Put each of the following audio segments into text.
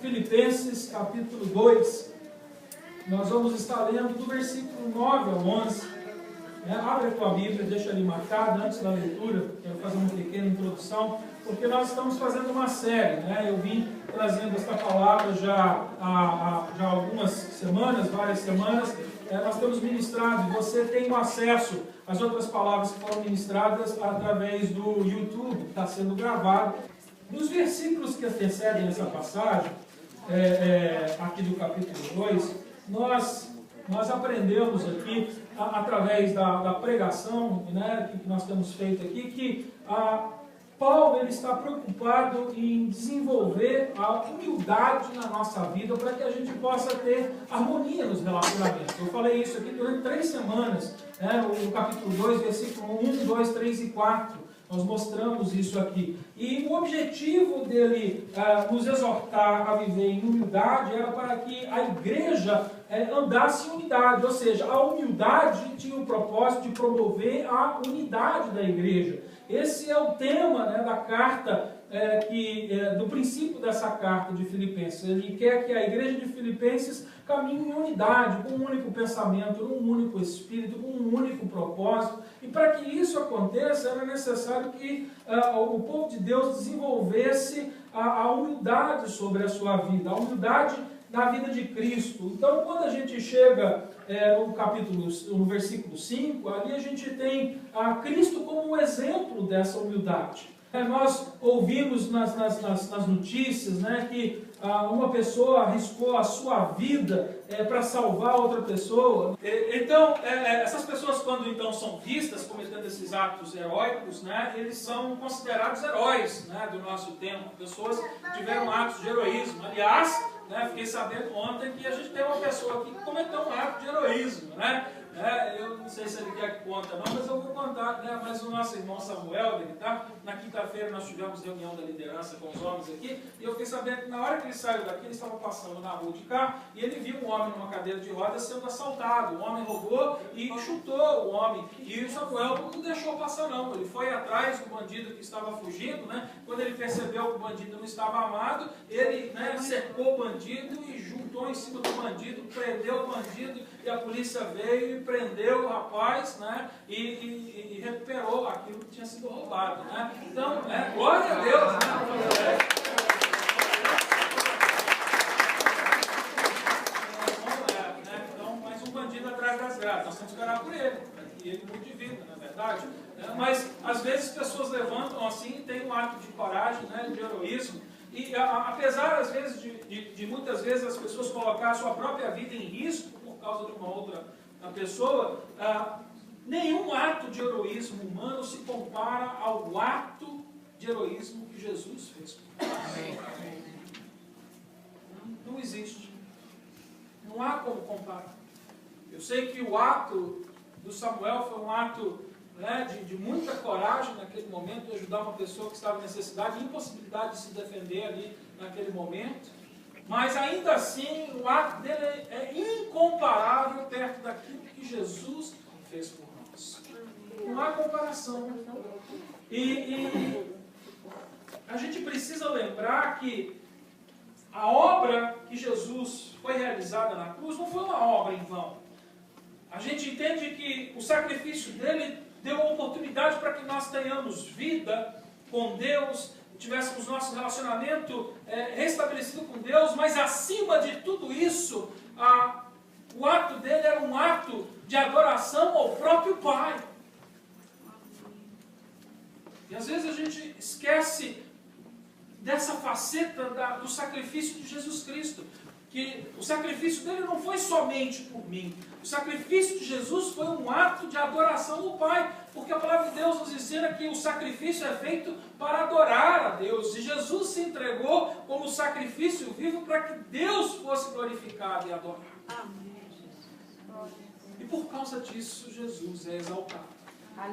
Filipenses capítulo 2, nós vamos estar lendo do versículo 9 ao 11. Abre a tua Bíblia, deixa ali marcado antes da leitura. Quero fazer uma pequena introdução, porque nós estamos fazendo uma série. Eu vim trazendo esta palavra já há algumas semanas, várias semanas. Nós temos ministrado, e você tem acesso às outras palavras que foram ministradas através do YouTube, que está sendo gravado. Nos versículos que antecedem essa passagem, aqui do capítulo 2, nós aprendemos aqui, através da pregação, que nós temos feito aqui, que Paulo ele está preocupado em desenvolver a humildade na nossa vida para que a gente possa ter harmonia nos relacionamentos. Eu falei isso aqui durante 3 semanas, no capítulo 2, versículo 1, 2, 3 e 4. Nós mostramos isso aqui. E o objetivo dele nos exortar a viver em humildade era para que a igreja andasse em unidade. Ou seja, a humildade tinha o propósito de promover a unidade da igreja. Esse é o tema da carta, do princípio dessa carta de Filipenses. Ele quer que a igreja de Filipenses caminhe em unidade, com um único pensamento, um único espírito, com um único propósito. E para que isso aconteça, era necessário que o povo de Deus desenvolvesse a humildade sobre a sua vida, a humildade na vida de Cristo. Então, quando a gente chega no versículo 5, ali a gente tem Cristo como um exemplo dessa humildade. Nós ouvimos nas notícias que uma pessoa arriscou a sua vida para salvar outra pessoa. Então, essas pessoas, quando então são vistas cometendo esses atos heróicos, eles são considerados heróis do nosso tempo. Pessoas que tiveram atos de heroísmo. Aliás, fiquei sabendo ontem que a gente tem uma pessoa aqui que cometeu um ato de heroísmo. Eu não sei se ele quer que conta não, mas eu vou contar. Mas o nosso irmão Samuel, na quinta-feira nós tivemos reunião da liderança com os homens aqui, e eu fiquei sabendo que na hora que ele saiu daqui, ele estava passando na rua de carro, e ele viu um homem numa cadeira de rodas sendo assaltado. O homem roubou e chutou o homem, e o Samuel não deixou passar não. Ele foi atrás do bandido que estava fugindo. Quando ele percebeu que o bandido não estava armado, ele cercou o bandido e juntou em cima do bandido, prendeu o bandido, e a polícia veio e prendeu o rapaz, e recuperou aquilo que tinha sido roubado. Então, glória a Deus. Então, mais um bandido atrás das grades. Nós temos que orar por ele, e ele mude de vida, na verdade. Mas, às vezes, pessoas levantam assim, tem um ato de coragem, de heroísmo. E apesar, às vezes, de muitas vezes as pessoas colocar a sua própria vida em risco por causa de uma outra pessoa, nenhum ato de heroísmo humano se compara ao ato de heroísmo que Jesus fez. Não existe. Não há como comparar. Eu sei que o ato do Samuel foi um ato de muita coragem naquele momento, de ajudar uma pessoa que estava em necessidade, impossibilidade de se defender ali naquele momento. Mas ainda assim, o ato dele é incomparável perto daquilo que Jesus fez por nós. Não há comparação. E a gente precisa lembrar que a obra que Jesus foi realizada na cruz não foi uma obra em vão. A gente entende que o sacrifício dele deu a oportunidade para que nós tenhamos vida com Deus, tivéssemos nosso relacionamento restabelecido com Deus, mas acima de tudo isso, o ato dele era um ato de adoração ao próprio Pai. E às vezes a gente esquece dessa faceta do sacrifício de Jesus Cristo, que o sacrifício dele não foi somente por mim. O sacrifício de Jesus foi um ato de adoração ao Pai, porque a palavra de Deus nos ensina que o sacrifício é feito para adorar a Deus. E Jesus se entregou como sacrifício vivo para que Deus fosse glorificado e adorado. E por causa disso, Jesus é exaltado.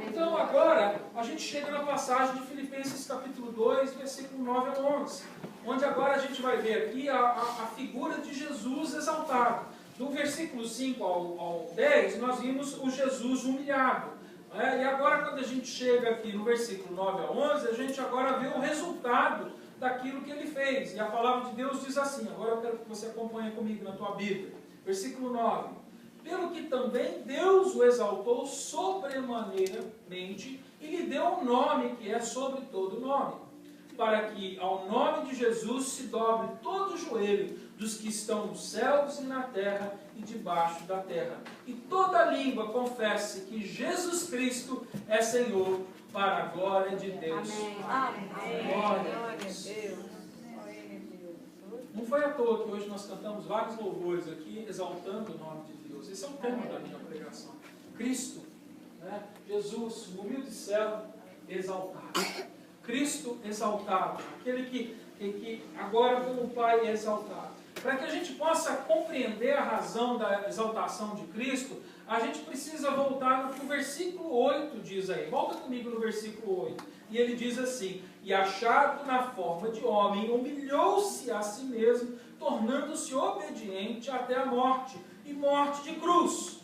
Então agora, a gente chega na passagem de Filipenses capítulo 2, versículo 9 a 11, onde agora a gente vai ver aqui a figura de Jesus exaltado. Do versículo 5 ao 10, nós vimos o Jesus humilhado. E agora, quando a gente chega aqui no versículo 9 a 11, a gente agora vê o resultado daquilo que ele fez. E a palavra de Deus diz assim, agora eu quero que você acompanhe comigo na tua Bíblia. Versículo 9. Pelo que também Deus o exaltou sobremaneiramente e lhe deu um nome que é sobre todo nome, para que ao nome de Jesus se dobre todo o joelho dos que estão nos céus e na terra e debaixo da terra, e toda língua confesse que Jesus Cristo é Senhor, para a glória de Deus. Amém. Glória a Deus. Não foi à toa que hoje nós cantamos vários louvores aqui, exaltando o nome de Deus. Esse é o tema da minha pregação. Cristo, né? Jesus, o humilde servo, exaltado. Cristo exaltado, aquele que agora como Pai é exaltado. Para que a gente possa compreender a razão da exaltação de Cristo, a gente precisa voltar no que o versículo 8 diz aí. Volta comigo no versículo 8. E ele diz assim: e achado na forma de homem, humilhou-se a si mesmo, tornando-se obediente até a morte, e morte de cruz.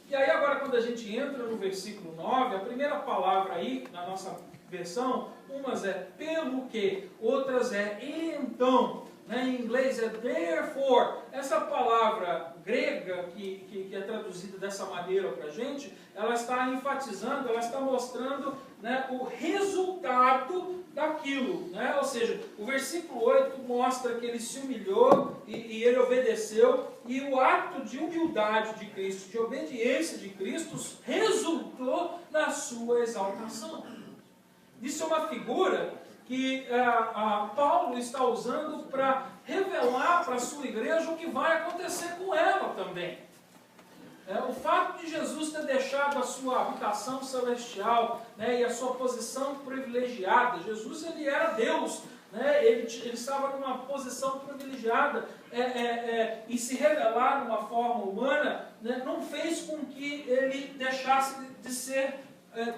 E aí agora quando a gente entra no versículo 9, a primeira palavra aí, na nossa versão, umas é pelo que, outras é então, né? Em inglês é therefore. Essa palavra grega que é traduzida dessa maneira para a gente, ela está enfatizando, ela está mostrando, né, o resultado daquilo, né? Ou seja, o versículo 8 mostra que ele se humilhou e ele obedeceu, e o ato de humildade de Cristo, de obediência de Cristo, resultou na sua exaltação. Isso é uma figura que Paulo está usando para revelar para a sua igreja o que vai acontecer com ela também. O fato de Jesus ter deixado a sua habitação celestial, né, e a sua posição privilegiada, Jesus ele era Deus, né, ele estava numa posição privilegiada, e se revelar de uma forma humana, né, não fez com que ele deixasse de ser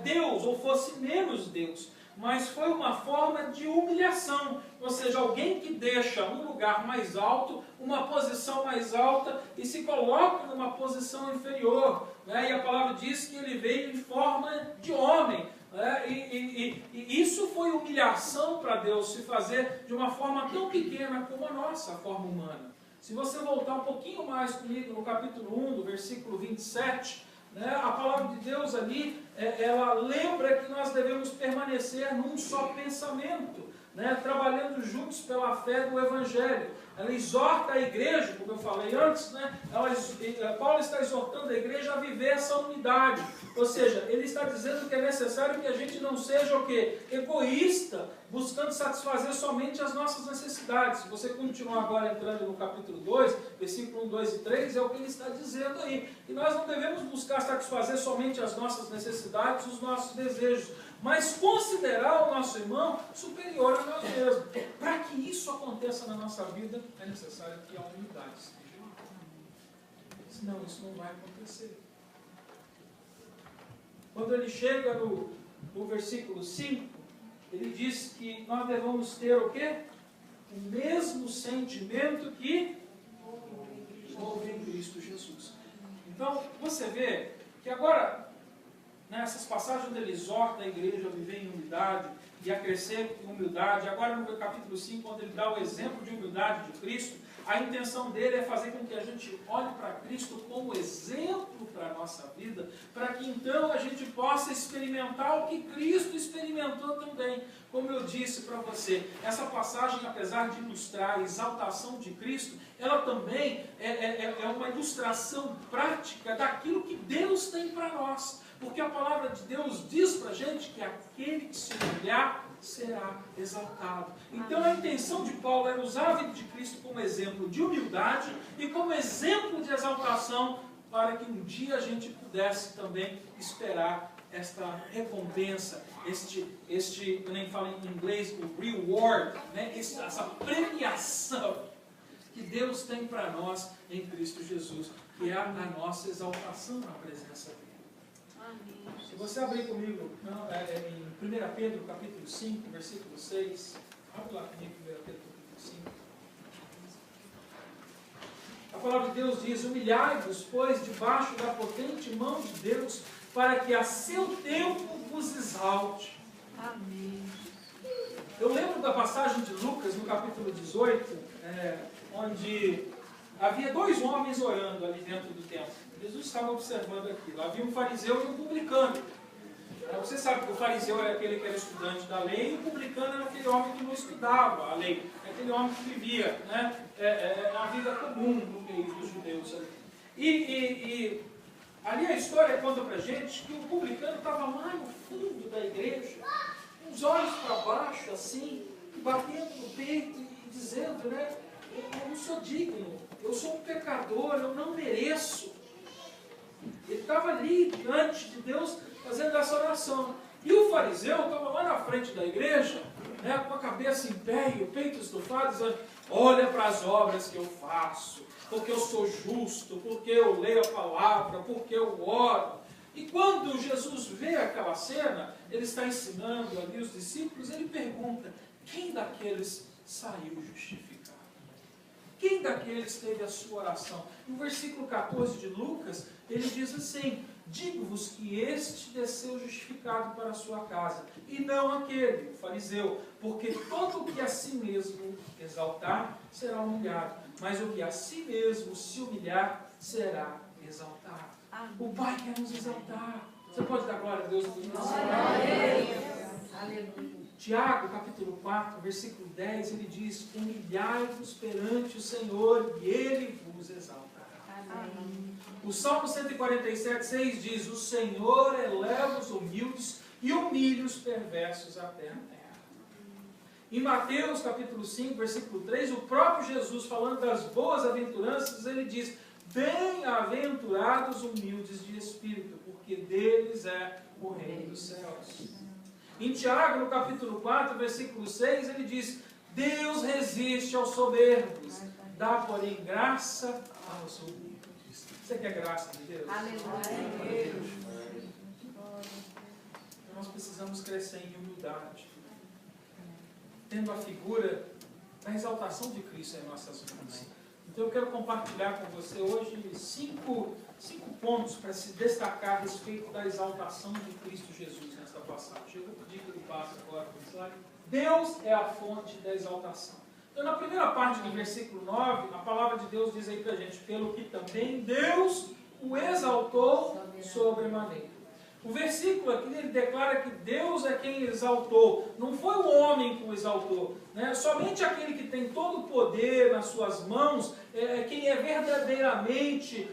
Deus, ou fosse menos Deus, mas foi uma forma de humilhação, ou seja, alguém que deixa um lugar mais alto, uma posição mais alta, e se coloca numa posição inferior, né? E a palavra diz que ele veio em forma de homem, né? E isso foi humilhação para Deus, se fazer de uma forma tão pequena como a nossa forma humana. Se você voltar um pouquinho mais comigo no capítulo 1, do versículo 27, né, a palavra de Deus ali, ela lembra que nós devemos permanecer num só pensamento, né, trabalhando juntos pela fé do Evangelho. Ela exorta a igreja, como eu falei antes, né, Paulo está exortando a igreja a viver essa unidade. Ou seja, ele está dizendo que é necessário que a gente não seja o quê? Egoísta, buscando satisfazer somente as nossas necessidades. Se você continuar agora entrando no capítulo 2, versículo 1, 2 e 3, é o que ele está dizendo aí. E nós não devemos buscar satisfazer somente as nossas necessidades, os nossos desejos, mas considerar o nosso irmão superior a nós mesmos. Para que isso aconteça na nossa vida, é necessário que a humildade esteja lá. Senão isso não vai acontecer. Quando ele chega no versículo 5, ele diz que nós devemos ter o quê? O mesmo sentimento que houve em Cristo Jesus. Então, você vê que agora, nessas passagens onde ele exorta a igreja a viver em humildade e a crescer em humildade, agora no capítulo 5, onde ele dá o exemplo de humildade de Cristo, a intenção dele é fazer com que a gente olhe para Cristo como exemplo para a nossa vida, para que então a gente possa experimentar o que Cristo experimentou também. Como eu disse para você, essa passagem, apesar de ilustrar a exaltação de Cristo, ela também é uma ilustração prática daquilo que Deus tem para nós. Porque a palavra de Deus diz para a gente que aquele que se humilhar será exaltado. Então a intenção de Paulo era usar a vida de Cristo como exemplo de humildade e como exemplo de exaltação, para que um dia a gente pudesse também esperar esta recompensa, eu nem falo em inglês, o reward, né? Essa premiação que Deus tem para nós em Cristo Jesus, que é a nossa exaltação na presença dele. Se você abrir comigo em 1 Pedro capítulo 5, versículo 6, abre lá comigo 1 Pedro capítulo 5. A palavra de Deus diz: humilhai-vos, pois, debaixo da potente mão de Deus, para que a seu tempo vos exalte. Amém. Eu lembro da passagem de Lucas, no capítulo 18, onde havia dois homens orando ali dentro do templo. Jesus estava observando aquilo. Havia um fariseu e um publicano. Você sabe que o fariseu era aquele que era estudante da lei, e o publicano era aquele homem que não estudava a lei, aquele homem que vivia, né, a vida comum no meio dos judeus. E ali a história conta pra gente que o publicano estava lá no fundo da igreja, com os olhos para baixo, assim, batendo no peito e dizendo, né, eu não sou digno, eu sou um pecador, eu não mereço. Ele estava ali diante de Deus fazendo essa oração. E o fariseu estava lá na frente da igreja, né, com a cabeça em pé e o peito estufado, dizendo, olha para as obras que eu faço, porque eu sou justo, porque eu leio a palavra, porque eu oro. E quando Jesus vê aquela cena, ele está ensinando ali os discípulos, ele pergunta, quem daqueles saiu justificado? Quem daqueles teve a sua oração? No versículo 14 de Lucas, ele diz assim, digo-vos que este desceu justificado para a sua casa, e não aquele, o fariseu, porque todo o que a si mesmo exaltar, será humilhado, mas o que a si mesmo se humilhar, será exaltado. O Pai quer nos exaltar. Você pode dar glória a Deus? Aleluia. Tiago, capítulo 4, versículo 10, ele diz, humilhai-vos perante o Senhor, e Ele vos exaltará. Amém. O Salmo 147, 6 diz, o Senhor eleva os humildes e humilha os perversos até a terra. Em Mateus, capítulo 5, versículo 3, o próprio Jesus, falando das boas aventuranças, ele diz, bem-aventurados humildes de espírito, porque deles é o reino dos céus. Em Tiago, no capítulo 4, versículo 6, ele diz, Deus resiste aos soberbos, dá, porém, graça aos humildes. Você quer graça de Deus? Aleluia. Nós precisamos crescer em humildade, tendo a figura da exaltação de Cristo em nossas vidas. Então eu quero compartilhar com você hoje cinco pontos para se destacar a respeito da exaltação de Cristo Jesus nesta passagem. Eu vou pedir que ele passe agora para o slide. Deus é a fonte da exaltação. Então na primeira parte do versículo 9, a palavra de Deus diz aí para a gente, pelo que também Deus o exaltou sobremaneira. O versículo aqui, ele declara que Deus é quem exaltou, não foi o homem que o exaltou, né? Somente aquele que tem todo o poder nas suas mãos, quem é verdadeiramente,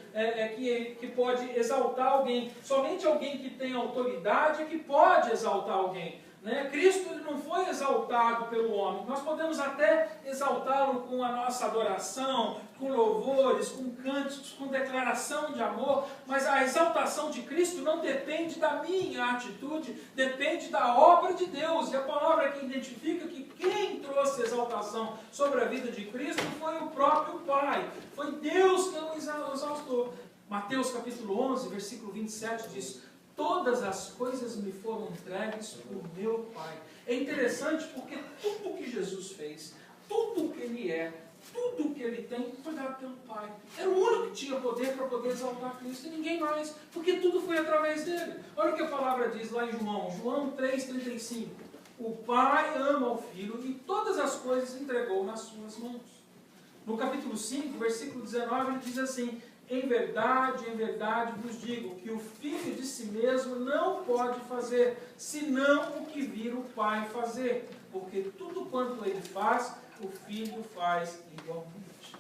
que pode exaltar alguém, somente alguém que tem autoridade é que pode exaltar alguém. Né? Cristo ele não foi exaltado pelo homem, nós podemos até exaltá-lo com a nossa adoração, com louvores, com cânticos, com declaração de amor, mas a exaltação de Cristo não depende da minha atitude, depende da obra de Deus, e a palavra que identifica que quem trouxe exaltação sobre a vida de Cristo foi o próprio Pai, foi Deus que o exaltou. Mateus capítulo 11, versículo 27 diz, todas as coisas me foram entregues por meu Pai. É interessante porque tudo o que Jesus fez, tudo o que Ele é, tudo o que Ele tem, foi dado pelo Pai. Era o único que tinha poder para poder exaltar Cristo, e ninguém mais, porque tudo foi através dele. Olha o que a palavra diz lá em João 3,35. O Pai ama o Filho e todas as coisas entregou nas suas mãos. No capítulo 5, versículo 19, ele diz assim, em verdade vos digo, que o Filho de si mesmo não pode fazer, senão o que vir o Pai fazer, porque tudo quanto Ele faz, o Filho faz igualmente.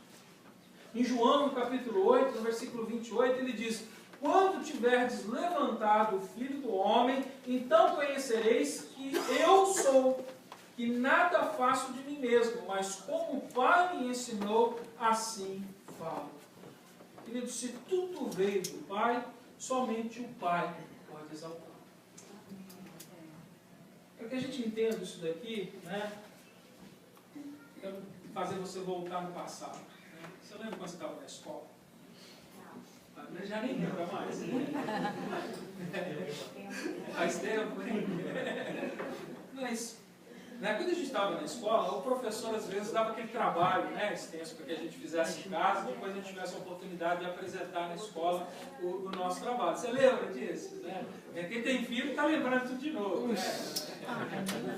Em João, no capítulo 8, no versículo 28, ele diz, quando tiverdes levantado o Filho do Homem, então conhecereis que eu sou, que nada faço de mim mesmo, mas como o Pai me ensinou, assim falo. Querido, se tudo veio do Pai, somente o Pai pode exaltar. Para que a gente entenda isso daqui, né? Quero fazer você voltar no passado. Né? Você lembra quando você estava na escola? Não. Já nem lembra mais. Faz tempo, hein? Mas Né? Quando a gente estava na escola, o professor às vezes dava aquele trabalho, né, extenso para que a gente fizesse em casa e depois a gente tivesse a oportunidade de apresentar na escola o nosso trabalho. Você lembra disso? Né? Quem tem filho está lembrando tudo de novo. Né?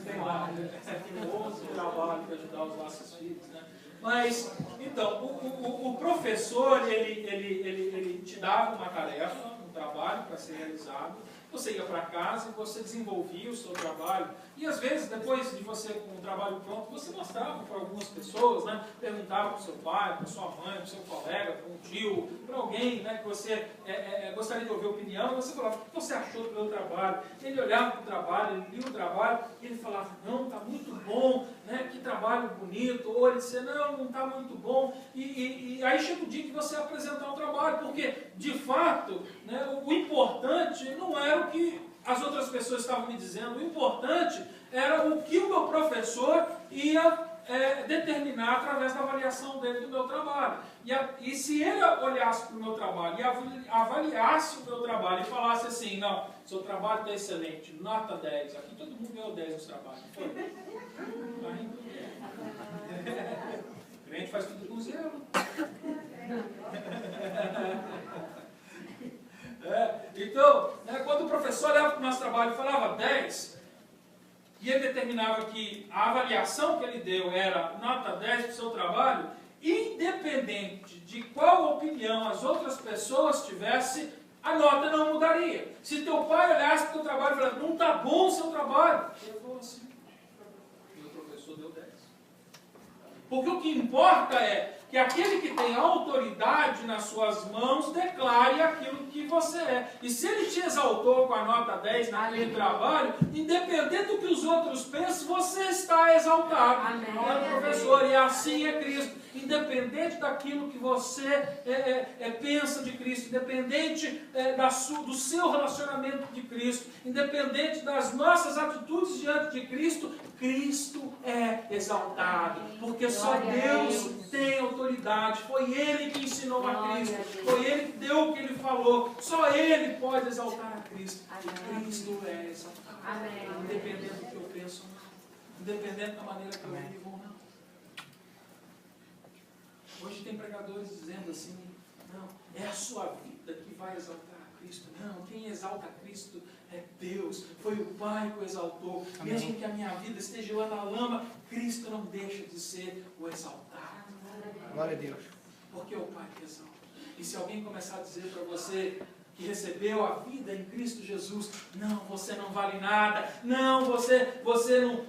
Tem lá, um outro trabalho para ajudar os nossos filhos. Né? Mas, então, o professor, ele te dava uma tarefa, um trabalho para ser realizado. Você ia para casa e você desenvolvia o seu trabalho. E às vezes, depois de você com o trabalho pronto, você mostrava para algumas pessoas, né? Perguntava para o seu pai, para sua mãe, para o seu colega, para um tio, para alguém, né, que você gostaria de ouvir a opinião, e você falava: o que você achou do meu trabalho? Ele olhava para o trabalho, ele lia o trabalho, e ele falava: não, está muito bom, né? Que trabalho bonito. Ou ele dizia: não está muito bom. E aí chega o dia que você apresentar o trabalho, porque, de fato, né, o importante não era o que as outras pessoas estavam me dizendo, o importante era o que o meu professor ia determinar através da avaliação dele do meu trabalho. E se ele olhasse para o meu trabalho e avaliasse o meu trabalho e falasse assim: não, seu trabalho está excelente, nota 10, aqui todo mundo ganhou 10 nos trabalhos, foi? Aí, o cliente faz tudo com zero. Então, né, quando o professor olhava para o nosso trabalho e falava 10, e ele determinava que a avaliação que ele deu era nota 10 para o seu trabalho, independente de qual opinião as outras pessoas tivessem, a nota não mudaria. Se teu pai olhasse para o teu trabalho e falasse: não está bom o seu trabalho, ele falou assim: meu professor deu 10. Porque o que importa é que aquele que tem autoridade nas suas mãos declare aquilo que você é. E se ele te exaltou com a nota 10 naquele trabalho, independente do que os outros pensam, você está exaltado. Amém. Professor, e assim é Cristo. Independente daquilo que você pensa de Cristo, independente do seu relacionamento de Cristo, independente das nossas atitudes diante de Cristo, Cristo é exaltado. Porque só Deus tem autoridade. Foi Ele que ensinou a Cristo. Foi Ele que deu o que Ele falou. Só Ele pode exaltar a Cristo. E Cristo é exaltado. Amém. Independente do que eu penso ou não. Independente da maneira que eu vivo ou não. Hoje tem pregadores dizendo assim: não, é a sua vida que vai exaltar a Cristo. Não, quem exalta a Cristo é Deus. Foi o Pai que o exaltou. Amém. Mesmo que a minha vida esteja lá na lama, Cristo não deixa de ser o exaltado. Glória a Deus. Porque é o Pai que exalta. E se alguém começar a dizer para você que recebeu a vida em Cristo Jesus: não, você não vale nada, não, você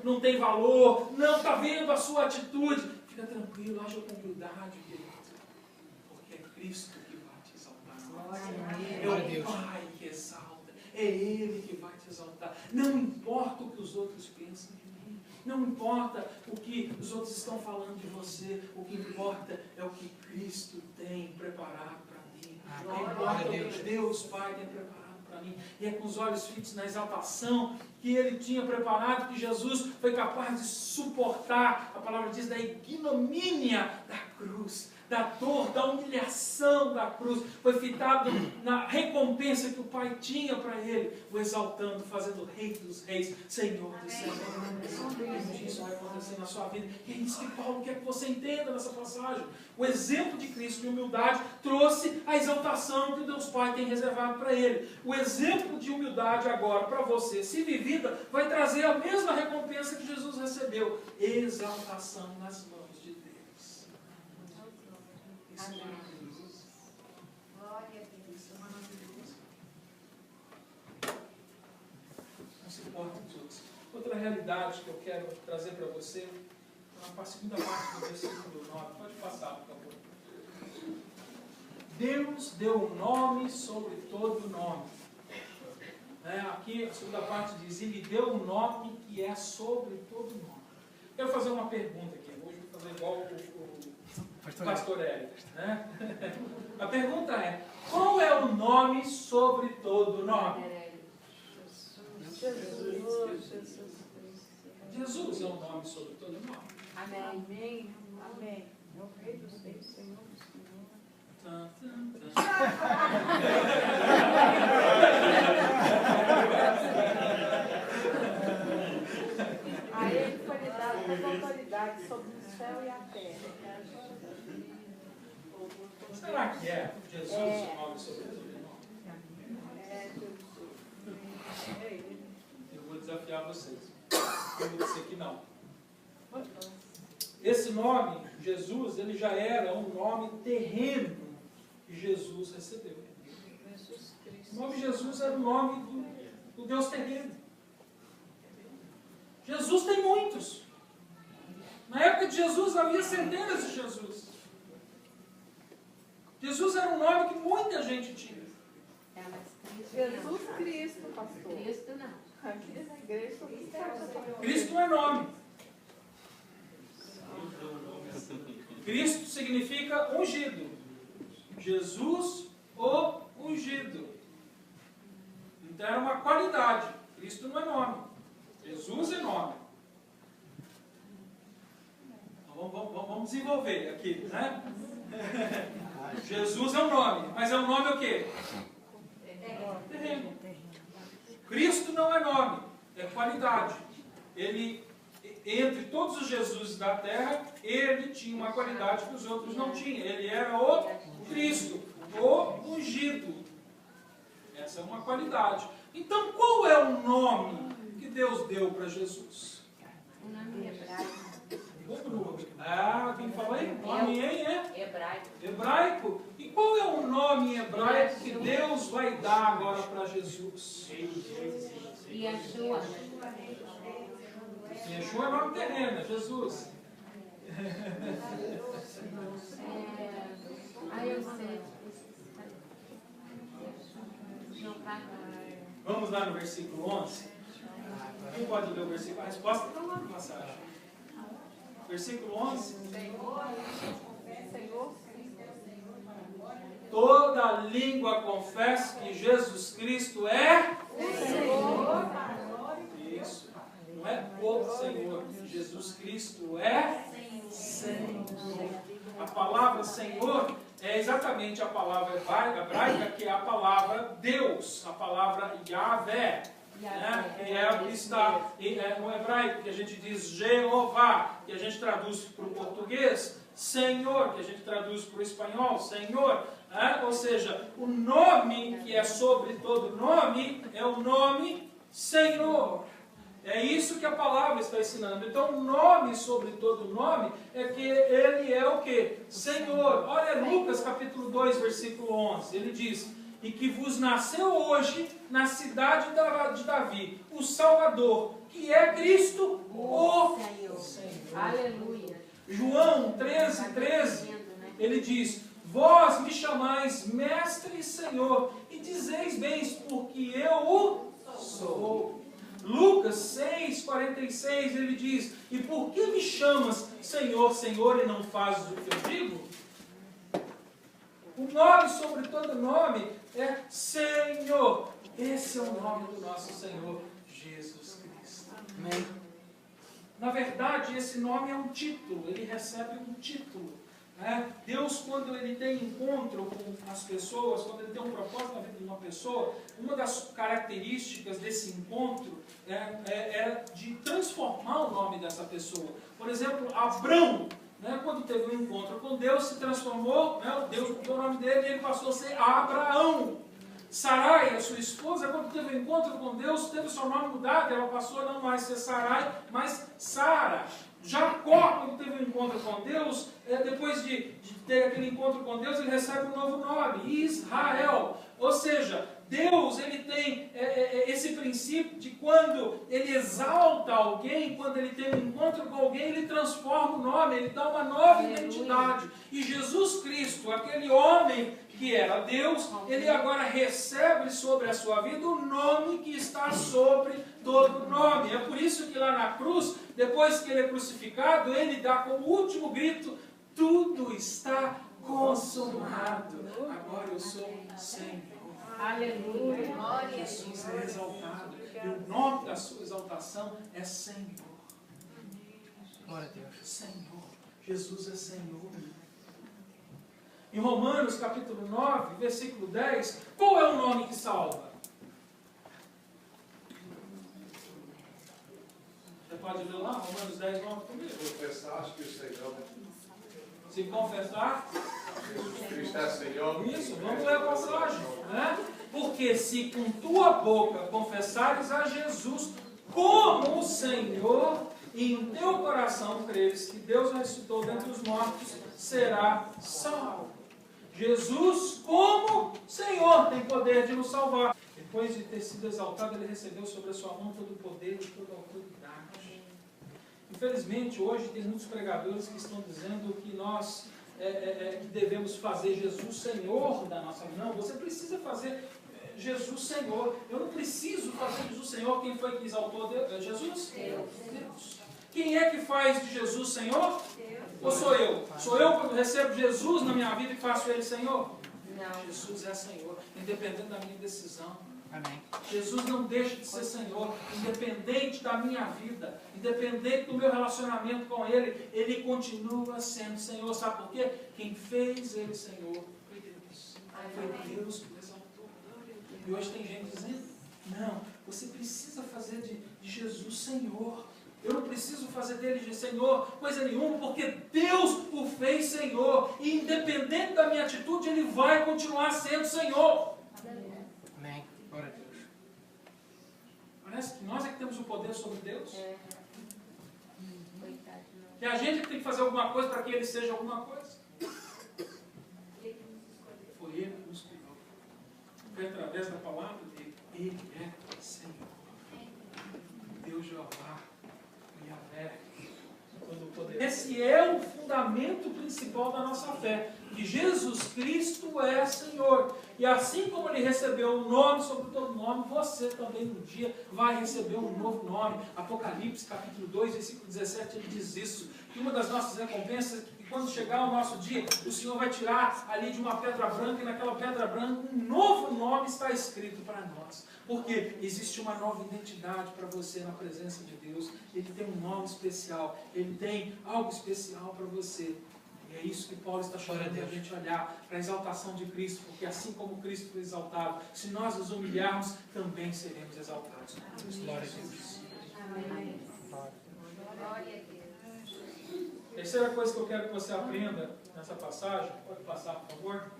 não tem valor, não, está vendo a sua atitude, fica tranquilo, haja com humildade, querido, porque é Cristo que vai te exaltar. É o Pai que exalta, é Ele que vai te exaltar. Não importa o que os outros pensam de mim, não importa o que os outros estão falando de você, o que importa é o que Cristo tem preparado para mim. Não importa o que Deus Pai tem preparado para mim. E é com os olhos fitos na exaltação que Ele tinha preparado, que Jesus foi capaz de suportar, a palavra diz, da ignomínia da cruz, da dor, da humilhação da cruz. Foi fitado na recompensa que o Pai tinha para Ele, o exaltando, fazendo Rei dos Reis, Senhor dos Senhores. Isso vai acontecer na sua vida. E é isso que Paulo quer que você entenda nessa passagem. O exemplo de Cristo de humildade trouxe a exaltação que Deus Pai tem reservado para Ele. O exemplo de humildade agora para você, se vivida, vai trazer a mesma recompensa que Jesus recebeu. Exaltação nas mãos de Deus. Isso é maravilhoso. Glória a Deus. Isso é maravilhoso. Não se importa com os outros. Outra realidade que eu quero trazer para você, na segunda parte do versículo 9, pode passar, por favor. Deus deu um nome sobre todo nome. Aqui a segunda parte diz: Ele deu um nome que é sobre todo nome. Quero fazer uma pergunta aqui. Hoje vou fazer igual o pastor Hélio. Né? A pergunta é: qual é o nome sobre todo nome? Jesus é o nome sobre todo nome. Amém. Amém. É o Rei dos Reis, Senhor dos Senhores. A Ele foi terra. Será que é Jesus o nome sobre todo nome? Eu vou desafiar vocês. Eu vou dizer que não. Esse nome, Jesus, ele já era um nome terreno que Jesus recebeu. O nome Jesus era o nome do Deus terreno. Jesus tem muitos. Na época de Jesus havia centenas de Jesus. Jesus era um nome que muita gente tinha. Jesus Cristo, pastor. Cristo não. Aqui na igreja, Cristo não é nome. Cristo significa ungido. Jesus, o ungido. Então era uma qualidade. Cristo não é nome. Jesus é nome. Então, vamos desenvolver aqui, né? Jesus é um nome. Mas é um nome o quê? Terreno. Cristo não é nome. É qualidade. Ele, entre todos os Jesuses da terra, ele tinha uma qualidade que os outros não tinham. Ele era o Cristo, o ungido. Essa é uma qualidade. Então, qual é o nome que Deus deu para Jesus? O nome hebraico. Ah, quem falou aí? O nome Hebraico. hebraico. E qual é o nome em hebraico que Deus vai dar agora para Jesus? Yeshua. Yeshua é nome terreno, é Jesus. Eu sei. Vamos lá no versículo 11. Quem pode ler o versículo? A resposta está lá na passagem. Versículo 11. Senhor, Toda língua confessa que Jesus Cristo é Senhor, isso. Não é o Senhor. Jesus Cristo é Senhor. A palavra Senhor é exatamente a palavra hebraica, que é a palavra Deus, a palavra Yahvé. Né? Que é o que está no hebraico, que a gente diz Jeová, que a gente traduz para o português Senhor, que a gente traduz para o espanhol Senhor. Ou seja, o nome que é sobre todo nome é o nome Senhor. É isso que a palavra está ensinando. Então, o nome sobre todo nome é que ele é o quê? Senhor. Olha Lucas capítulo 2, versículo 11. Ele diz: e que vos nasceu hoje na cidade de Davi o Salvador, que é Cristo, o Senhor. Aleluia. João 13, ele diz: vós me chamais mestre e Senhor, e dizeis bem, porque eu o sou. Lucas 6,46, ele diz: e por que me chamas Senhor, Senhor, e não fazes o que eu digo? O nome sobre todo nome é Senhor. Esse é o nome do nosso Senhor Jesus Cristo. Amém. Na verdade, esse nome é um título. Ele recebe um título. Deus, quando ele tem encontro com as pessoas, quando ele tem um propósito na vida de uma pessoa, uma das características desse encontro é de transformar o nome dessa pessoa. Por exemplo, Abrão, quando teve um encontro com Deus, se transformou, Deus mudou o nome dele e ele passou a ser Abraão. Sarai, a sua esposa, quando teve um encontro com Deus, teve o seu nome mudado, ela passou a não mais ser Sarai, mas Sara. Jacó, quando teve um encontro com Deus, depois de ter aquele encontro com Deus, ele recebe um novo nome, Israel. Ou seja, Deus ele tem esse princípio de quando ele exalta alguém, quando ele tem um encontro com alguém, ele transforma o nome, ele dá uma nova identidade. E Jesus Cristo, aquele homem que era Deus, ele agora recebe sobre a sua vida o nome que está sobre todo nome. É por isso que lá na cruz, depois que ele é crucificado, ele dá como último grito: tudo está consumado. Agora eu sou Senhor. Aleluia. Jesus é exaltado. E o nome da sua exaltação é Senhor. Glória a Deus. Senhor. Jesus é Senhor. Em Romanos capítulo 9, versículo 10, qual é o nome que salva? Você pode ler lá, Romanos 10, 9 comigo? Confessaste que o Senhor Se confessar, Cristo é Senhor. isso, vamos ler a passagem, né? Porque se com tua boca confessares a Jesus como Senhor e em teu coração creres que Deus ressuscitou dentre os mortos, será salvo. Jesus, como Senhor, tem poder de nos salvar. Depois de ter sido exaltado, ele recebeu sobre a sua mão todo o poder e toda a autoridade. Infelizmente, hoje tem muitos pregadores que estão dizendo que nós que devemos fazer Jesus Senhor da nossa vida. Não, você precisa fazer Jesus Senhor. Eu não preciso fazer Jesus Senhor. Quem foi que exaltou Deus? Jesus? Deus. Quem é que faz de Jesus Senhor? Ou sou eu? Sou eu quando recebo Jesus na minha vida e faço Ele Senhor? Não. Jesus é Senhor, independente da minha decisão. Amém. Jesus não deixa de ser Senhor, independente da minha vida, independente do meu relacionamento com Ele, Ele continua sendo Senhor. Sabe por quê? Quem fez Ele Senhor foi Deus. Foi Deus que o exaltou. E hoje tem gente dizendo, não, você precisa fazer de Jesus Senhor. Eu não preciso fazer dele de Senhor, coisa nenhuma, porque Deus o fez Senhor. E independente da minha atitude, Ele vai continuar sendo Senhor. Amém. Glória a Deus. Parece que nós é que temos o poder sobre Deus. Coitado, não. Que a gente tem que fazer alguma coisa para que Ele seja alguma coisa. Foi Ele que nos criou. Foi através da palavra dele. Ele é Senhor. Deus Jeová. Esse é o fundamento principal da nossa fé, que Jesus Cristo é Senhor. E assim como Ele recebeu um nome sobre todo nome, você também um dia vai receber um novo nome. Apocalipse capítulo 2, versículo 17, ele diz isso, que uma das nossas recompensas, que quando chegar o nosso dia, o Senhor vai tirar ali de uma pedra branca, e naquela pedra branca um novo nome está escrito para nós. Porque existe uma nova identidade para você na presença de Deus. Ele tem um nome especial. Ele tem algo especial para você. E é isso que Paulo está chamando a gente olhar para a exaltação de Cristo. Porque assim como Cristo foi exaltado, se nós nos humilharmos, também seremos exaltados. Glória a Deus. Amém. Glória a Deus. Terceira coisa que eu quero que você aprenda nessa passagem, pode passar, por favor,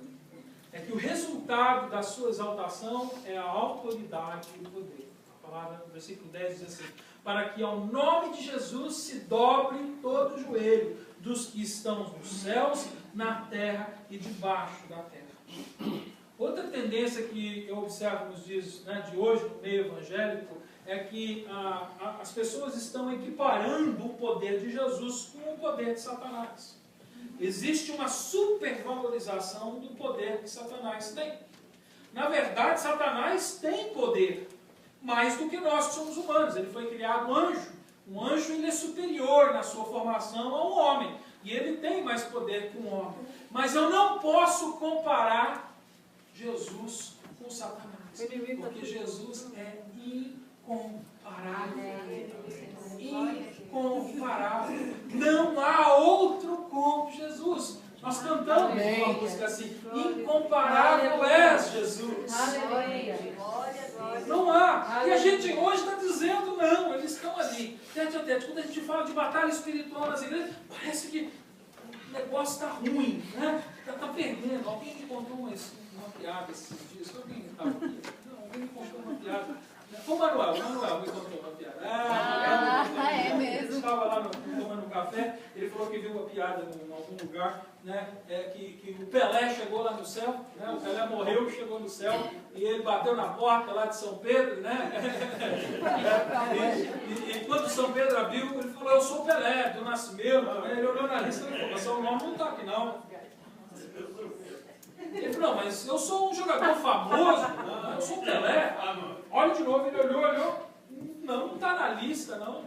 é que o resultado da sua exaltação é a autoridade e o poder. A palavra no versículo 10 diz assim, para que ao nome de Jesus se dobre todo o joelho dos que estão nos céus, na terra e debaixo da terra. Outra tendência que eu observo nos dias de hoje, no meio evangélico, é que as pessoas estão equiparando o poder de Jesus com o poder de Satanás. Existe uma supervalorização do poder que Satanás tem. Na verdade, Satanás tem poder, mais do que nós que somos humanos. Ele foi criado anjo. Um anjo ele é superior na sua formação a um homem. E ele tem mais poder que um homem. Mas eu não posso comparar Jesus com Satanás. Porque Jesus é incomparável. Incomparável. Não há outro como Jesus. Nós cantamos uma música assim, incomparável és Jesus. Não há. E a gente hoje está dizendo não, eles estão ali, tete a tete. Quando a gente fala de batalha espiritual nas igrejas, parece que o negócio está ruim, né? Está perdendo. Alguém me contou uma piada esses dias. Alguém estava aqui? Não, alguém me contou uma piada. Foi o Manuel me contou uma piada. É mesmo. Estava lá tomando café, ele falou que viu uma piada em algum lugar, né, que o Pelé chegou lá no céu, né, o Pelé morreu, chegou no céu, e ele bateu na porta lá de São Pedro, né, e quando São Pedro abriu, ele falou, eu sou o Pelé, do nascimento, né, ele olhou na lista e falou, mas seu nome não está aqui não. Ele falou, não, mas eu sou um jogador famoso, eu sou o Pelé. Olha de novo, ele olhou, não está na lista, não.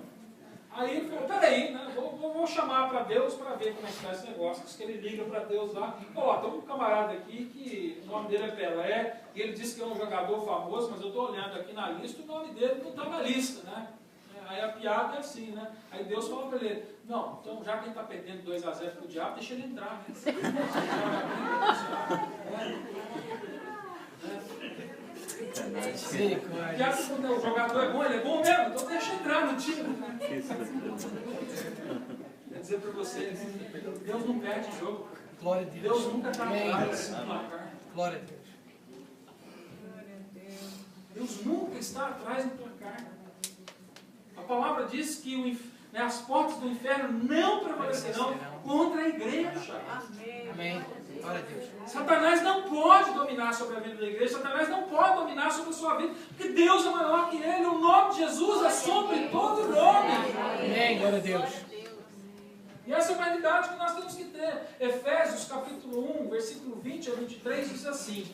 Aí ele falou, peraí, né, vou chamar para Deus para ver como é que está esse negócio. Diz que ele liga para Deus lá, ó, tem um camarada aqui que o nome dele é Pelé, e ele disse que é um jogador famoso, mas eu estou olhando aqui na lista, o nome dele não está na lista, né? Aí a piada é assim, né? Aí Deus falou para ele, não, então já que ele está perdendo 2-0 para o diabo, deixa ele entrar, né? Já que o jogador é bom, ele é bom mesmo, então deixa entrar no time. dizer para vocês, Deus não perde jogo. Glória a Deus. Deus nunca está Amém. atrás do placar. Glória a Deus. Glória a Deus. Deus nunca está atrás do placar. A palavra diz que as portas do inferno não prevalecerão contra a igreja. Amém. Amém. Glória a Deus. Satanás não pode dominar sobre a vida da igreja, Satanás não pode dominar sobre a sua vida, porque Deus é maior que ele, o nome de Jesus é sobre todo nome. Amém. Glória a Deus. E essa é uma realidade que nós temos que ter. Efésios capítulo 1, versículo 20 a 23 diz assim: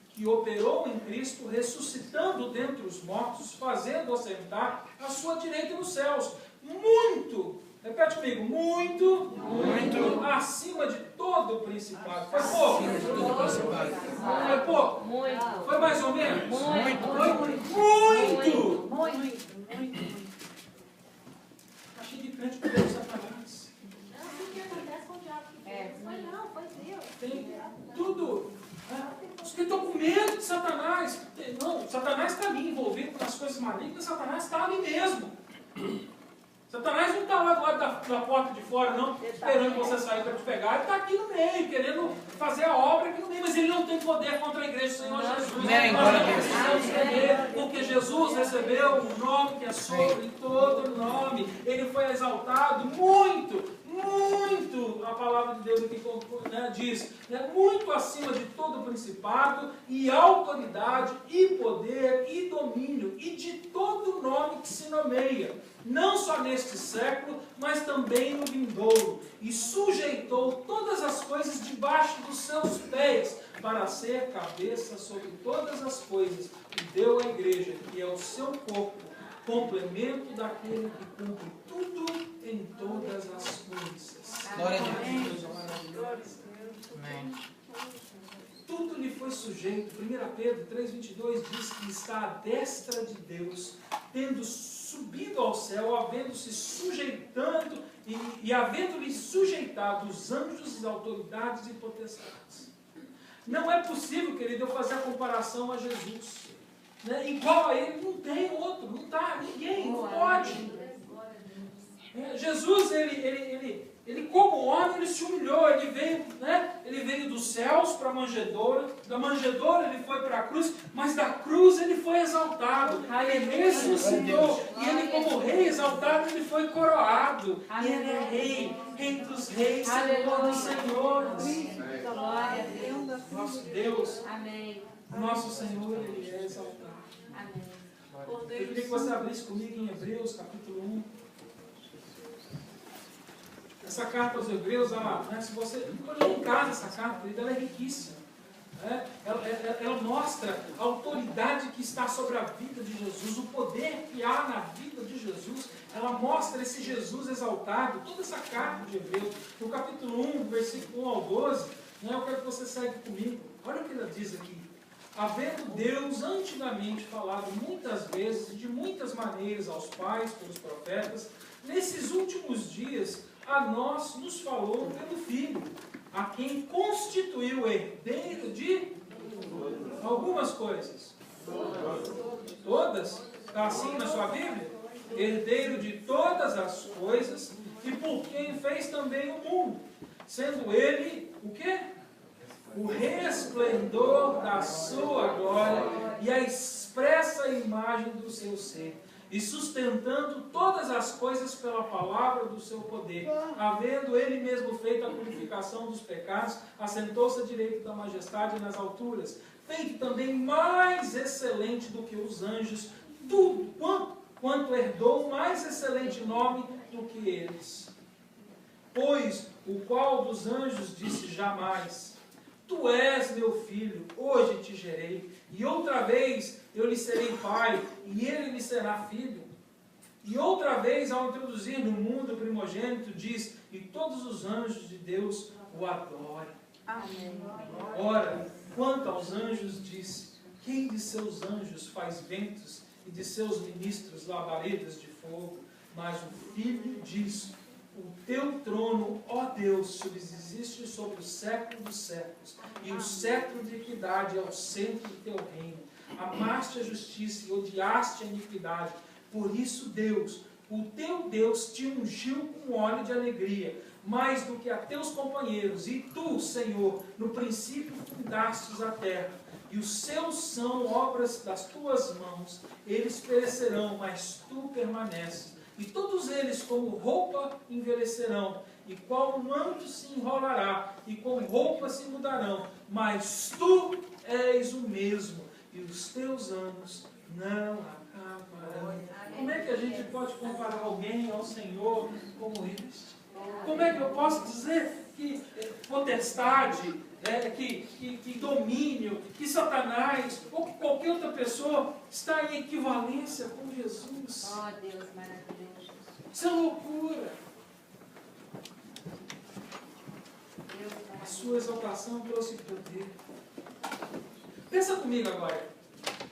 que operou em Cristo, ressuscitando dentre os mortos, fazendo assentar à sua direita nos céus, muito, repete comigo, muito acima de todo o principado. Foi pouco? Acima de todo o principado. Foi pouco? Muito. Foi mais ou menos? Muito. Foi muito! Muito. Está cheio de crente com Deus, Satanás. O que acontece com o diabo? Foi Deus. Tem tudo. Os que estão com medo de Satanás. Não, Satanás está ali envolvido nas coisas malignas, Satanás está ali mesmo. Satanás não está lá do lado da porta de fora, não, esperando você sair para te pegar. Ele está aqui no meio, querendo fazer a obra aqui no meio, mas ele não tem poder contra a igreja do Senhor Jesus. Amém, Nós glória a não Deus. precisamos temer, porque Jesus recebeu um nome que é sobre todo nome. Ele foi exaltado muito. A palavra de Deus aqui diz, muito acima de todo principado e autoridade e poder e domínio e de todo nome que se nomeia, não só neste século, mas também no vindouro, e sujeitou todas as coisas debaixo dos seus pés, para ser cabeça sobre todas as coisas, e deu à igreja, que é o seu corpo, complemento daquele que cumpre tudo em todas as coisas. Glória a Deus. Deus é maravilhoso. Amém. Tudo lhe foi sujeito. 1 Pedro 3,22 diz que está à destra de Deus, tendo subido ao céu, havendo-se sujeitando e havendo-lhe sujeitado os anjos, as autoridades e potestades. Não é possível, querido, eu fazer a comparação a Jesus. Igual a ele, não tem outro, não está, ninguém, não pode. Jesus, ele como homem, ele se humilhou, ele veio dos céus para a manjedoura, da manjedoura ele foi para a cruz, mas da cruz ele foi exaltado, ele ressuscitou, e ele como rei exaltado, ele foi coroado, e ele é rei dos reis, Senhor dos senhores. Glória a Deus. Nosso Deus, Amém. nosso Senhor, ele é exaltado. Amém. Eu queria que você abrisse comigo em Hebreus, capítulo 1. Essa carta aos Hebreus, se você ler em casa essa carta, ela é riquíssima. Ela mostra a autoridade que está sobre a vida de Jesus, o poder que há na vida de Jesus. Ela mostra esse Jesus exaltado, toda essa carta de Hebreus. No capítulo 1, versículo 1 ao 12, eu quero que você segue comigo. Olha o que ela diz aqui. Havendo Deus antigamente falado muitas vezes e de muitas maneiras aos pais, pelos profetas, nesses últimos dias a nós nos falou pelo Filho, a quem constituiu herdeiro de algumas coisas. Todas? Está assim na sua Bíblia? Herdeiro de todas as coisas e por quem fez também o mundo, sendo ele o quê? O resplendor da sua glória e a expressa imagem do seu ser, e sustentando todas as coisas pela palavra do seu poder, havendo ele mesmo feito a purificação dos pecados, assentou-se à direita da majestade nas alturas, feito também mais excelente do que os anjos, tudo quanto herdou mais excelente nome do que eles. Pois o qual dos anjos disse jamais: Tu és meu filho, hoje te gerei, e outra vez eu lhe serei pai, e ele lhe será filho. E outra vez, ao introduzir no mundo o primogênito, diz: E todos os anjos de Deus o adorem. Amém. Ora, quanto aos anjos, diz: Quem de seus anjos faz ventos, e de seus ministros labaredas de fogo? Mas o Filho diz: O teu trono, ó Deus, subsiste sobre o século dos séculos, e o cetro de equidade é o centro do teu reino. Amaste a justiça e odiaste a iniquidade. Por isso, Deus, o teu Deus, te ungiu com óleo de alegria, mais do que a teus companheiros, e tu, Senhor, no princípio fundastes a terra, e os seus são obras das tuas mãos, eles perecerão, mas tu permaneces, e todos eles como roupa envelhecerão, e qual manto se enrolará, e com roupa se mudarão, mas tu és o mesmo, e os teus anos não acabarão. Como é que a gente pode comparar alguém ao Senhor como este? Como é que eu posso dizer que potestade, que domínio, que Satanás ou que qualquer outra pessoa está em equivalência com Jesus? Oh, Deus maravilhoso. Isso é loucura. Deus A maravilhoso. sua exaltação trouxe poder. Pensa comigo agora.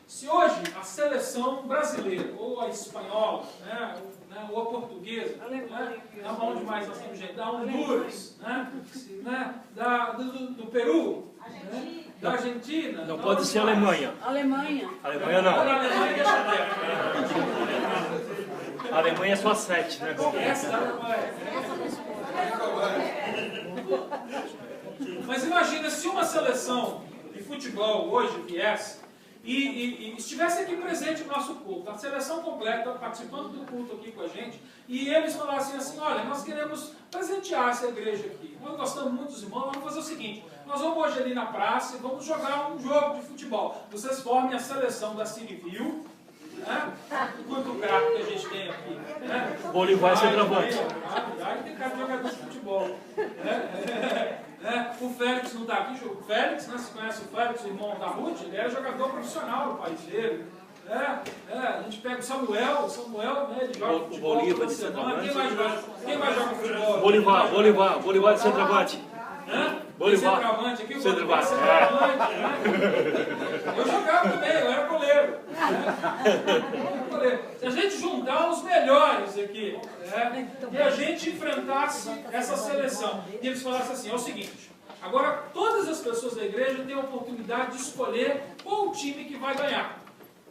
Se hoje a seleção brasileira, ou a espanhola, ou a portuguesa, da onde mais nós temos gente? Da Honduras, do Peru, da Argentina. Não da pode onde ser mais? Alemanha. Alemanha Agora não. a Alemanha deixa quieto. A Alemanha é só 7, né? Essa da Alemanha. Mas imagina se uma seleção de futebol hoje viesse e estivesse aqui presente no nosso culto, a seleção completa, participando do culto aqui com a gente, e eles falassem assim: olha, nós queremos presentear essa igreja aqui, nós gostamos muito dos irmãos, vamos fazer o seguinte, nós vamos hoje ali na praça e vamos jogar um jogo de futebol, vocês formem a seleção da Civil, quanto craque que a gente tem aqui, Bolivar é centroavante. Aí tem cara de jogador de futebol, O Félix não está aqui, o Félix, você conhece o Félix, o irmão da Ruth, ele era jogador profissional no país dele. A gente pega o Samuel, ele joga futebol. O Bolívar toda de semana. centroavante. Quem mais joga futebol? Bolivar de centroavante. Bolivar. Centroavante aqui, o Centroavante. centroavante, Eu jogava também, eu era goleiro. Se a gente juntar os melhores aqui, e a gente enfrentasse essa seleção, e eles falassem assim: é o seguinte, agora todas as pessoas da igreja têm a oportunidade de escolher qual o time que vai ganhar.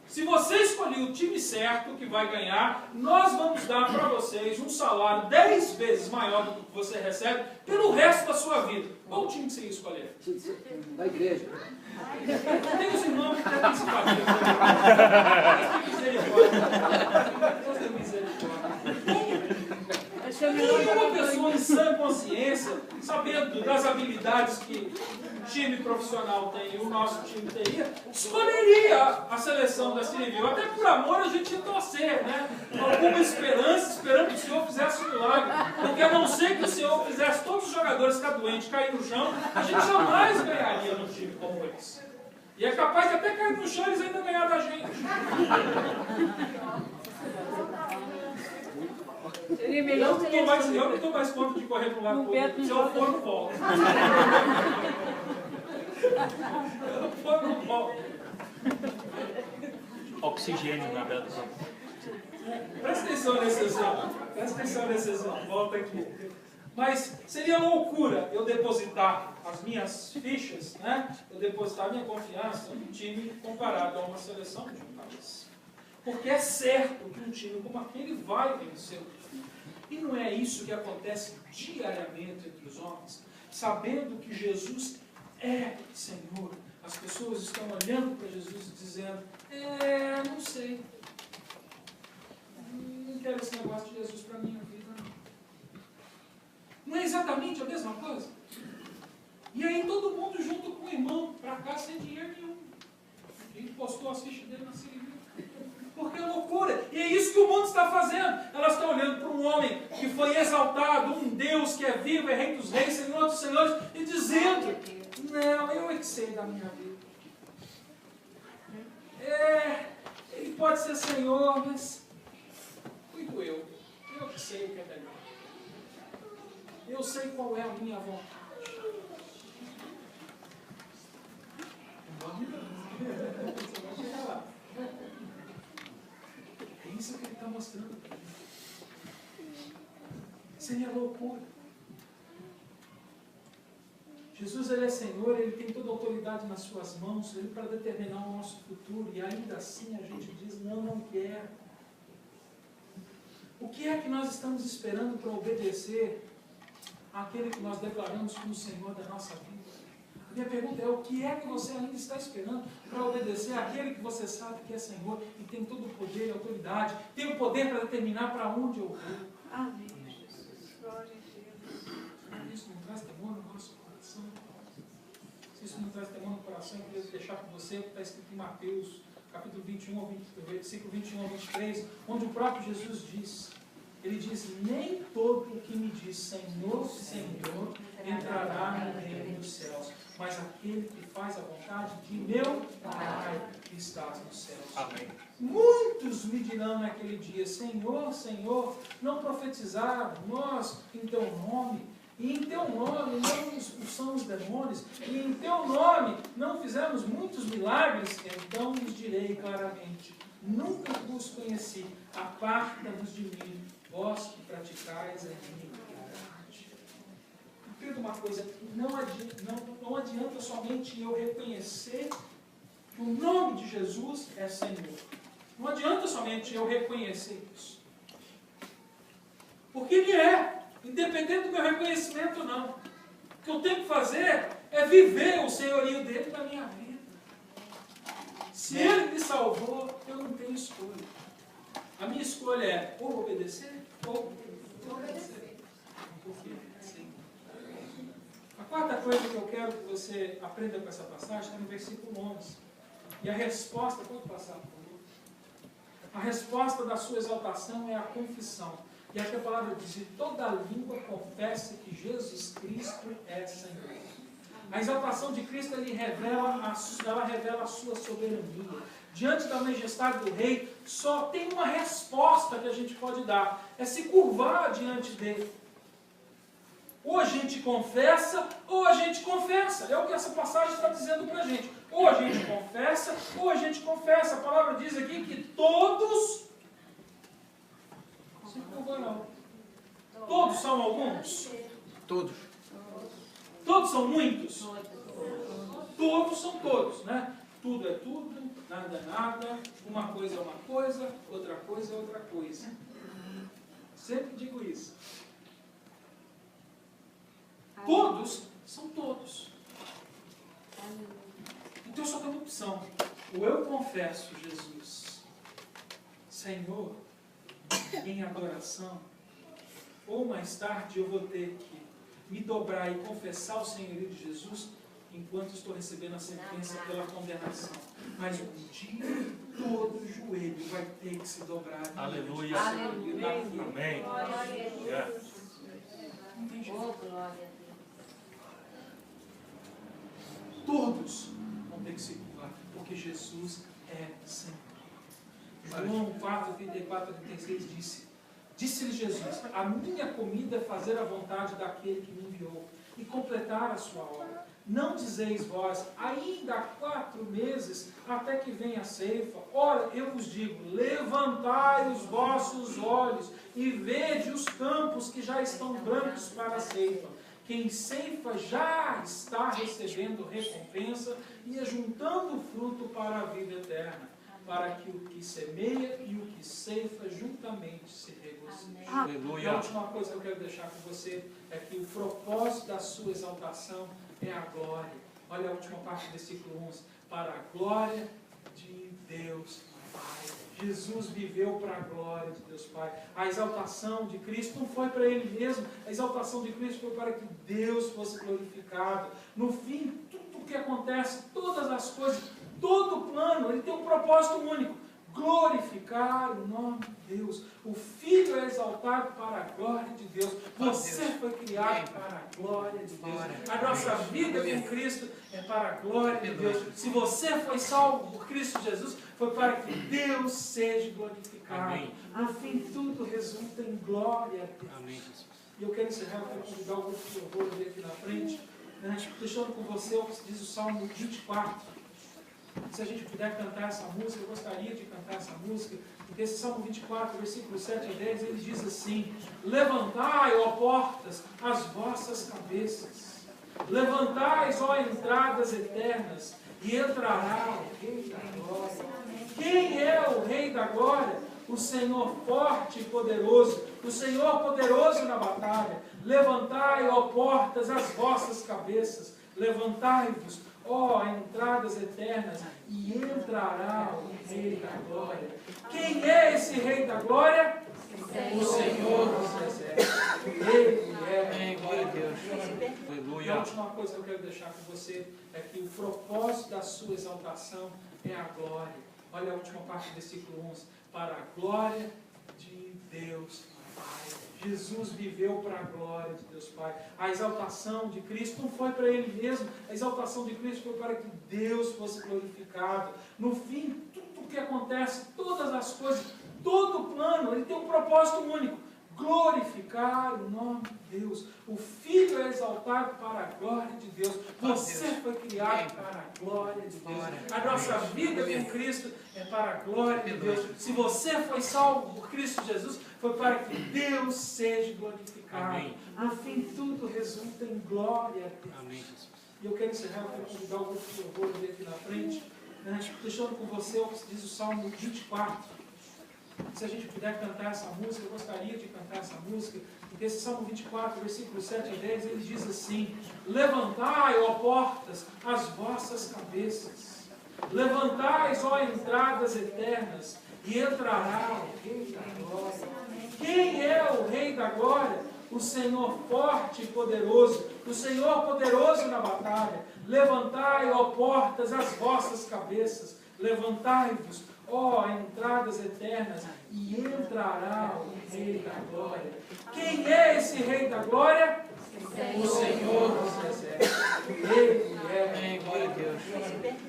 Se você escolher o time certo que vai ganhar, nós vamos dar para vocês um salário 10 vezes maior do que você recebe pelo resto da sua vida. Qual o time que você ia escolher? Da igreja. Tem os irmãos que têm simpatia. Deus tem misericórdia. Nenhuma pessoa em sã consciência, sabendo das habilidades que o time profissional tem e o nosso time teria, escolheria a seleção da Civil. Até por amor a gente ia torcer, alguma esperança, esperando que o Senhor fizesse um milagre. Porque a não ser que o Senhor fizesse todos os jogadores ficar doentes, cair no chão, a gente jamais ganharia num time como esse. E é capaz de até cair no chão e eles ainda ganhar da gente. Seria melhor Eu não estou mais conta de correr para um lado para o outro. Se eu for, não volto. Não volto. Oxigênio na beira do campo. Presta atenção nesse exemplo. Volta aqui. Mas seria loucura eu depositar as minhas fichas, eu depositar a minha confiança num time comparado a uma seleção de um país. Porque é certo que um time como aquele vai vencer. E não é isso que acontece diariamente entre os homens, sabendo que Jesus é Senhor. As pessoas estão olhando para Jesus e dizendo: não sei. Não quero esse negócio de Jesus para a minha vida, não. Não é exatamente a mesma coisa? E aí todo mundo junto com o irmão para cá sem dinheiro nenhum. Ele postou as fichas dele na Civil. Porque é loucura. E é isso que o mundo está fazendo. Elas estão olhando para um homem que foi exaltado, um Deus que é vivo, é Rei dos Reis, Senhor dos Senhores, e dizendo: não, eu é que sei da minha vida. Ele pode ser Senhor, mas cuido eu. Eu que sei o que é melhor. Eu sei qual é a minha vontade. Você vai chegar lá. É isso que ele está mostrando para mim. Seria loucura. Jesus, ele é Senhor, ele tem toda a autoridade nas suas mãos, ele para determinar o nosso futuro, e ainda assim a gente diz: não quero. O que é que nós estamos esperando para obedecer aquele que nós declaramos como Senhor da nossa vida. A minha pergunta é, o que é que você ainda está esperando para obedecer àquele que você sabe que é Senhor e tem todo o poder e autoridade, tem o poder para determinar para onde eu vou? Amém, Jesus. Glória a Deus. Isso não traz temor no nosso coração? Se isso não traz temor no coração, eu queria deixar com você o que está escrito em Mateus, capítulo 21, versículo 21 ao 23, onde o próprio Jesus diz, ele diz, nem todo o que me diz Senhor, Senhor, entrará no reino dos céus, mas aquele que faz a vontade de meu Pai que está nos céus. Amém. Muitos me dirão naquele dia, Senhor, Senhor, não profetizaram nós em teu nome, e em teu nome não expulsamos demônios, e em teu nome não fizemos muitos milagres. Então lhes direi claramente, nunca vos conheci, aparta-vos de mim, vós que praticais a iniquidade. Entenda uma coisa, não adianta somente eu reconhecer que o nome de Jesus é Senhor. Não adianta somente eu reconhecer isso. Porque Ele é, independente do meu reconhecimento ou não. O que eu tenho que fazer é viver o senhorio dele na minha vida. Se Ele me salvou, eu não tenho escolha. A minha escolha é ou obedecer ou obedecer. Porque sim. A quarta coisa que eu quero que você aprenda com essa passagem está no versículo 11. E a resposta, pode passar, por favor? A resposta da sua exaltação é a confissão. E aqui a palavra diz, e toda língua confessa que Jesus Cristo é Senhor. A exaltação de Cristo ela revela a sua soberania. Diante da majestade do Rei, só tem uma resposta que a gente pode dar. É se curvar diante dele. Ou a gente confessa, ou a gente confessa. É o que essa passagem está dizendo para a gente. Ou a gente confessa, ou a gente confessa. A palavra diz aqui que todos se curvarão. Todos são alguns? Todos. Todos são muitos? Todos são todos, né? Tudo é tudo, nada é nada, uma coisa é uma coisa, outra coisa é outra coisa. Sempre digo isso. Todos são todos. Então só tem uma opção. Ou eu confesso Jesus, Senhor, em adoração, ou mais tarde eu vou ter que me dobrar e confessar o senhorio de Jesus enquanto estou recebendo a sentença pela condenação. Mas um dia todo joelho vai ter que se dobrar. Aleluia. Amém. Não tem jeito. glória a Deus. Todos vão ter que se curvar, porque Jesus é Senhor. João 4, 34 a 36 disse-lhe Jesus, a minha comida é fazer a vontade daquele que me enviou e completar a sua obra. Não dizeis vós, ainda há 4 meses até que venha a ceifa. Ora, eu vos digo, levantai os vossos olhos e vede os campos que já estão brancos para a ceifa. Quem ceifa já está recebendo recompensa e ajuntando fruto para a vida eterna, para que o que semeia e o que ceifa juntamente se regocijem. E a Aleluia. última coisa que eu quero deixar com você é que o propósito da sua exaltação é a glória. Olha a última parte do versículo 11. Para a glória de Deus Pai. Jesus viveu para a glória de Deus Pai. A exaltação de Cristo não foi para Ele mesmo. A exaltação de Cristo foi para que Deus fosse glorificado. No fim, tudo o que acontece, todas as coisas, todo o plano, ele tem um propósito único. Glorificar o nome de Deus. O Filho é exaltado para a glória de Deus. Você foi criado para a glória de Deus. A nossa vida com Cristo é para a glória de Deus. Se você foi salvo por Cristo Jesus, foi para que Deus seja glorificado. No fim, tudo resulta em glória a Deus. Amém, Jesus. E eu quero encerrar para convidar o grupo de louvor ali aqui na frente, né? Deixando com você o que diz o Salmo 24. Se a gente puder cantar essa música, eu gostaria de cantar essa música, porque esse Salmo 24, versículo 7 a 10, ele diz assim: levantai, ó portas, as vossas cabeças, levantai, ó entradas eternas, e entrará o Rei da Glória. Quem é o Rei da Glória? o Senhor forte e poderoso, o Senhor poderoso na batalha. Levantai, ó portas, as vossas cabeças, levantai-vos, ó entradas eternas, e entrará o Rei da Glória. Quem é esse Rei da Glória? O Senhor dos Exércitos. Ele é. Amém. Glória a Deus. E a Aleluia. última coisa que eu quero deixar com você é que o propósito da sua exaltação é a glória. Olha a última parte do versículo 11. Para a glória de Deus Pai. Jesus viveu para a glória de Deus Pai. A exaltação de Cristo não foi para Ele mesmo. A exaltação de Cristo foi para que Deus fosse glorificado. No fim, tudo o que acontece, todas as coisas, todo o plano, ele tem um propósito único: glorificar o nome de Deus. O Filho é exaltado para a glória de Deus. Você foi criado para a glória de Deus. A nossa vida com Cristo é para a glória de Deus. Se você foi salvo por Cristo Jesus, foi para que Deus seja glorificado. Amém. No fim, tudo resulta em glória a Deus. Amém, Jesus. E eu quero encerrar, eu quero convidar o grupo de louvor ali aqui na frente, né? Deixando com você o que diz o Salmo 24. Se a gente puder cantar essa música, eu gostaria de cantar essa música, porque esse Salmo 24, versículos 7 a 10, ele diz assim: levantai, ó portas, as vossas cabeças, levantai, ó entradas eternas, e entrará o Rei da Glória. Quem é o Rei da Glória? O Senhor forte e poderoso, o Senhor poderoso na batalha. Levantai, ó portas, as vossas cabeças, levantai-vos, ó entradas eternas, e entrará o Rei da Glória. Quem é esse Rei da Glória? O Senhor dos Exércitos. Ele